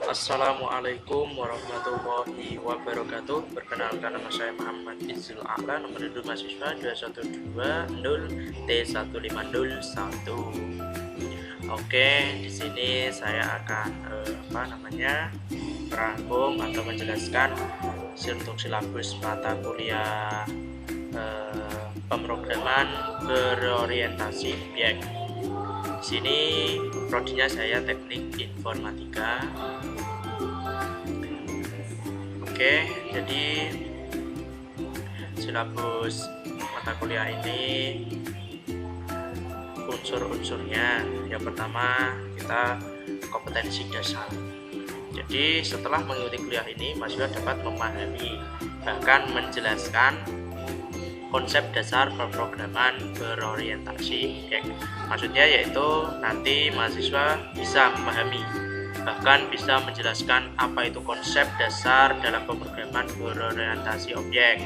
Assalamualaikum warahmatullahi wabarakatuh. Perkenalkan, nama saya Muhammad Izul A'la, nomor induk mahasiswa 212-0T15001. Oke, di sini saya akan merangkum atau menjelaskan untuk silabus mata kuliah pemrograman berorientasi objek. Di sini prodinya saya teknik informatika. Oke, jadi silabus mata kuliah ini unsur-unsurnya, yang pertama kita kompetensi dasar. Jadi setelah mengikuti kuliah ini, mahasiswa dapat memahami bahkan menjelaskan konsep dasar pemrograman berorientasi objek. Maksudnya yaitu nanti mahasiswa bisa memahami bahkan bisa menjelaskan apa itu konsep dasar dalam pemrograman berorientasi objek.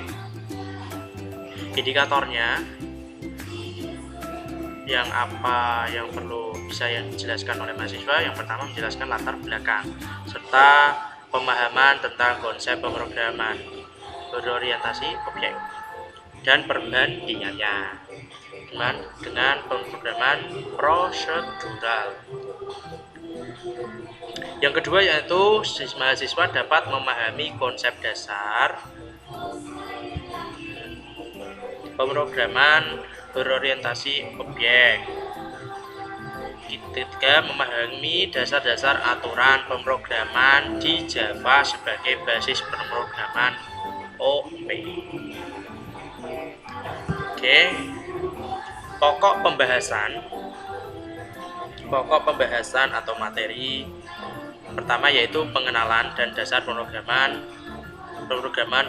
Indikatornya yang perlu bisa yang dijelaskan oleh mahasiswa, yang pertama menjelaskan latar belakang serta pemahaman tentang konsep pemrograman berorientasi objek dan perbandingannya dengan pemrograman prosedural. Yang kedua yaitu mahasiswa dapat memahami konsep dasar pemrograman berorientasi objek. Ketiga, memahami dasar-dasar aturan pemrograman di Java sebagai basis pemrograman OP. Oke, pokok pembahasan atau materi pertama yaitu pengenalan dan dasar pemrograman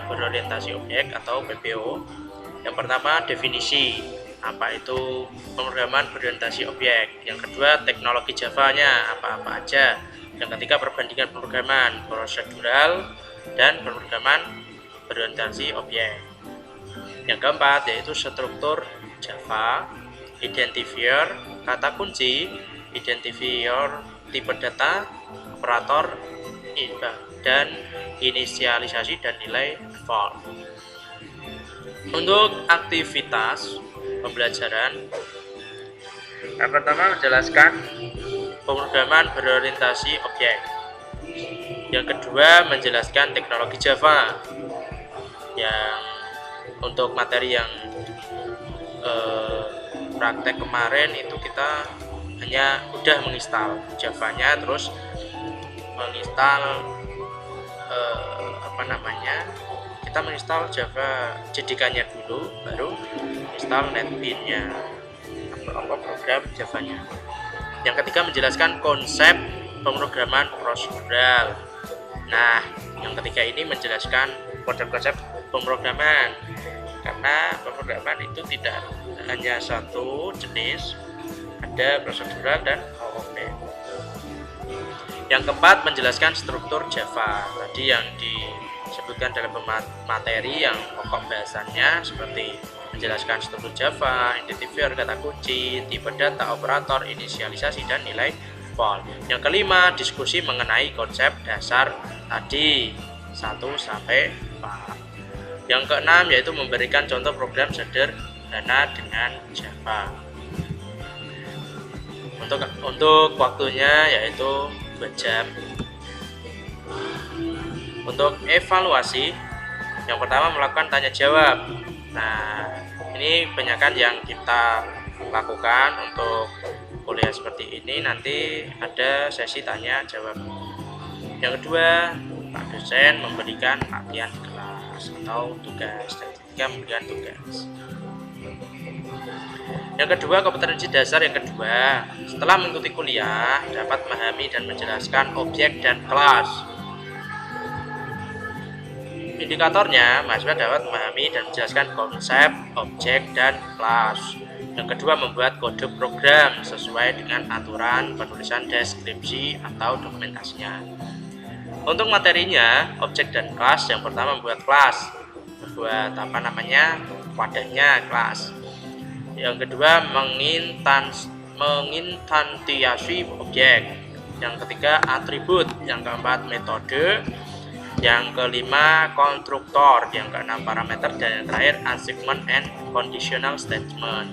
berorientasi objek atau PBO. Yang pertama, definisi apa itu pemrograman berorientasi objek. Yang kedua, teknologi Java-nya apa aja. Yang ketiga, perbandingan pemrograman prosedural dan pemrograman berorientasi objek. Yang keempat yaitu struktur Java, identifier, kata kunci, identifier, tipe data, operator, dan inisialisasi dan nilai default. Untuk aktivitas pembelajaran, yang pertama menjelaskan pemrograman berorientasi objek. Yang kedua menjelaskan teknologi Java. Yang untuk materi yang praktek kemarin itu kita hanya udah menginstal Java-nya, terus menginstal kita menginstal Java JDK-nya dulu, baru install NetBeans-nya program Java-nya. Yang ketiga menjelaskan konsep pemrograman prosedural. Nah, yang ketiga ini menjelaskan konsep-konsep pemrograman, karena pemrograman itu tidak hanya satu jenis, ada prosedural dan OOP. Yang keempat menjelaskan struktur Java, tadi yang disebutkan dalam materi yang pokok bahasannya seperti menjelaskan struktur Java, identifier, kata kunci, tipe data, operator, inisialisasi, dan nilai default. Yang kelima, diskusi mengenai konsep dasar tadi 1-4. Yang keenam yaitu memberikan contoh program sederhana dengan Java. Untuk waktunya yaitu 2 jam. Untuk evaluasi, yang pertama melakukan tanya jawab. Nah, ini kebanyakan yang kita lakukan untuk kuliah seperti ini, nanti ada sesi tanya jawab. Yang kedua, Pak dosen memberikan latihan kelas atau tugas, dan ketiga memberikan tugas. Yang kedua, kompetensi dasar yang kedua, setelah mengikuti kuliah dapat memahami dan menjelaskan objek dan kelas. Indikatornya, mahasiswa dapat memahami dan menjelaskan konsep, objek, dan kelas. Yang kedua, membuat kode program sesuai dengan aturan penulisan deskripsi atau dokumentasinya. Untuk materinya, objek dan kelas, yang pertama membuat kelas, membuat wadahnya kelas. Yang kedua, menginstansiasi objek. yang ketiga atribut, yang keempat metode, yang kelima konstruktor, yang keenam parameter, dan yang terakhir assignment and conditional statement.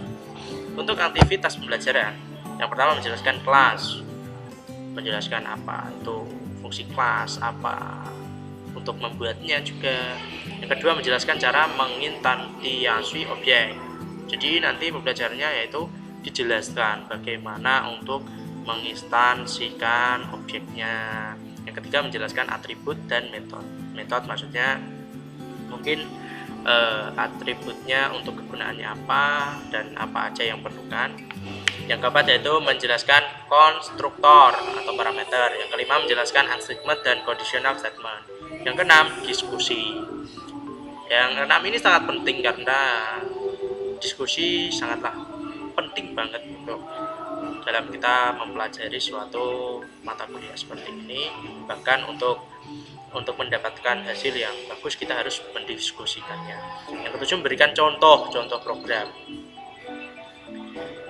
Untuk aktivitas pembelajaran, yang pertama menjelaskan kelas, menjelaskan apa itu fungsi kelas, apa untuk membuatnya juga. Yang kedua menjelaskan cara menginstansiasi objek. Jadi nanti pembelajarannya yaitu dijelaskan bagaimana untuk menginstansikan objeknya. Yang ketiga menjelaskan atribut dan metode. Metode maksudnya mungkin atributnya untuk kegunaannya apa dan apa aja yang perlukan. Yang keempat yaitu menjelaskan konstruktor atau parameter. Yang kelima menjelaskan assignment dan conditional statement. Yang keenam diskusi. Yang keenam ini sangat penting karena diskusi sangatlah penting banget untuk dalam kita mempelajari suatu mata kuliah seperti ini. Bahkan untuk mendapatkan hasil yang bagus kita harus mendiskusikannya. Yang ketujuh memberikan contoh program.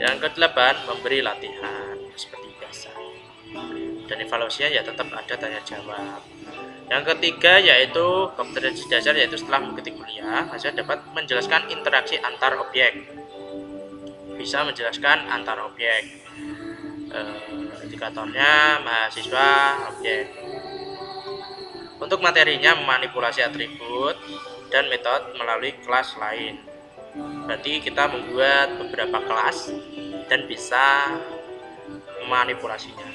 Yang kedelapan memberi latihan seperti biasa. Dan evaluasinya ya tetap ada tanya jawab. Yang ketiga yaitu kompetensi dasar, yaitu setelah mengikuti kuliah mahasiswa dapat menjelaskan interaksi antar objek. Bisa menjelaskan antar objek. Indikatornya mahasiswa objek. Untuk materinya memanipulasi atribut dan metode melalui kelas lain. Berarti kita membuat beberapa kelas dan bisa memanipulasinya.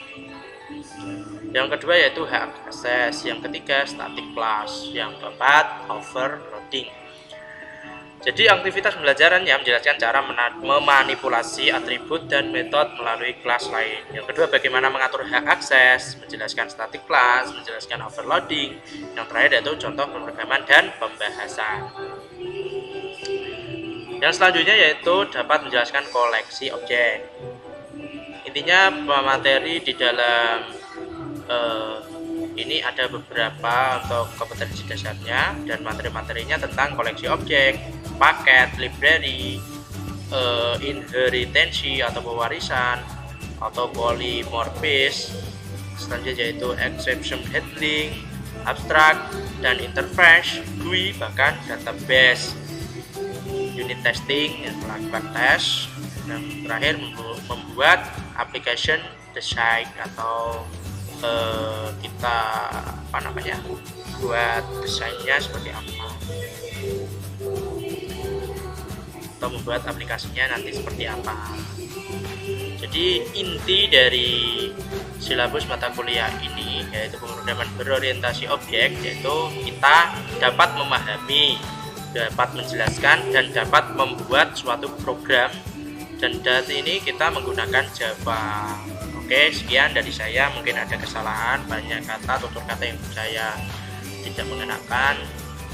Yang kedua yaitu hak akses, yang ketiga static class, yang keempat overloading. Jadi aktivitas pembelajaran yang menjelaskan cara memanipulasi atribut dan metode melalui kelas lain. Yang kedua bagaimana mengatur hak akses, menjelaskan static class, menjelaskan overloading. Yang terakhir yaitu contoh pemrograman dan pembahasan. Yang selanjutnya yaitu dapat menjelaskan koleksi objek. Intinya materi di dalam ini ada beberapa untuk kompetensi dasarnya dan materi-materinya tentang koleksi objek, paket, library, inheritance atau pewarisan, atau polymorphism. Selanjutnya yaitu exception handling, abstract dan interface, GUI, bahkan database, unit testing yang melakukan tes, dan terakhir membuat application design atau kita buat desainnya seperti apa atau membuat aplikasinya nanti seperti apa. Jadi inti dari silabus mata kuliah ini yaitu pemrograman berorientasi objek, yaitu kita dapat memahami, dapat menjelaskan dan dapat membuat suatu program, dan dari ini kita menggunakan Java. Oke, sekian dari saya. Mungkin ada kesalahan, banyak kata, tutur kata yang saya tidak mengenakan.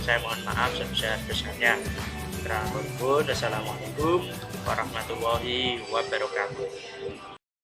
Saya mohon maaf sebesar-besarnya. Assalamualaikum warahmatullahi wabarakatuh.